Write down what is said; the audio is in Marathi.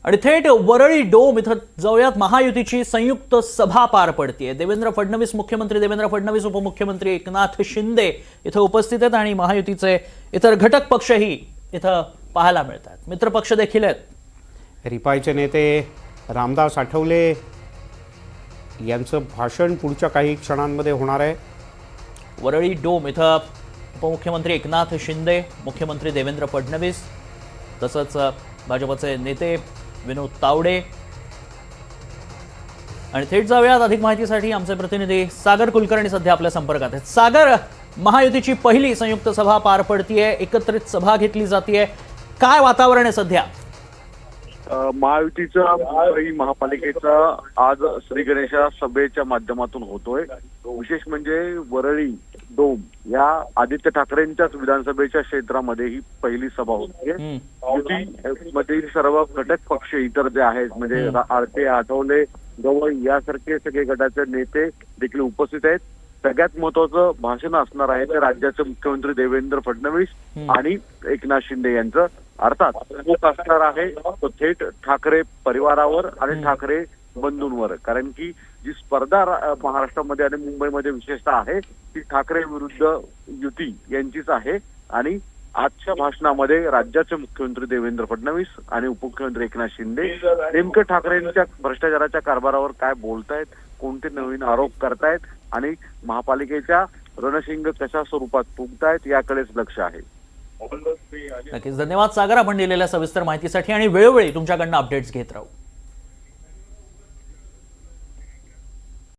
आणि थेट वरळी डोम इथं जाऊयात. महायुतीची संयुक्त सभा पार पडतीये. देवेंद्र फडणवीस, मुख्यमंत्री देवेंद्र फडणवीस, उपमुख्यमंत्री एकनाथ शिंदे इथं उपस्थित आहेत आणि महायुतीचे इतर घटक पक्षही इथं पाहायला मिळतात. मित्रपक्ष देखील आहेत. रिपाईचे नेते रामदास आठवले यांचं भाषण पुढच्या काही क्षणांमध्ये होणार आहे. वरळी डोम इथं उपमुख्यमंत्री एकनाथ शिंदे, मुख्यमंत्री देवेंद्र फडणवीस तसंच भाजपचे नेते विनोद तावडे. आणि थेट जाऊयात अधिक माहितीसाठी आमचे प्रतिनिधी सागर कुलकर्णी सध्या आपल्या संपर्कात आहेत. सागर, महायुतीची पहिली संयुक्त सभा पार पडतीये, एकत्रित सभा घेतली जातीये, काय वातावरण आहे सध्या? महायुतीचा मुंबई महापालिकेचा आज श्री गणेशा सभेच्या माध्यमातून होतोय. विशेष म्हणजे वरळी डोम या आदित्य ठाकरेंच्याच विधानसभेच्या क्षेत्रामध्ये ही पहिली सभा होतीये. युतीमधील सर्व घटक पक्ष इतर जे आहेत म्हणजे आरके, आठवले, गवई यासारखे सगळे गटाचे नेते देखील उपस्थित आहेत. सगळ्यात महत्वाचं भाषण असणार आहे ते राज्याचे मुख्यमंत्री देवेंद्र फडणवीस आणि एकनाथ शिंदे यांचं. अर्थात फोकस असणार आहे तो थेट ठाकरे परिवारावर आणि ठाकरे बंधूंवर, कारण की जी स्पर्धा महाराष्ट्रामध्ये आणि मुंबईमध्ये विशेषतः आहे ती ठाकरे विरुद्ध युती यांचीच आहे. आणि आजच्या भाषणामध्ये राज्याचे मुख्यमंत्री देवेंद्र फडणवीस आणि उपमुख्यमंत्री एकनाथ शिंदे नेमकं ठाकरेंच्या भ्रष्टाचाराच्या कारभारावर काय बोलतायत, कोणते नवीन आरोप करतायत आणि महापालिकेच्या रणशिंग कशा स्वरूपात फुंकतायत याकडेच लक्ष आहे. नक्कीच धन्यवाद सागर, आपण दिलेल्या सविस्तर माहितीसाठी आणि वेळोवेळी तुमच्याकडनं अपडेट्स घेत राहू.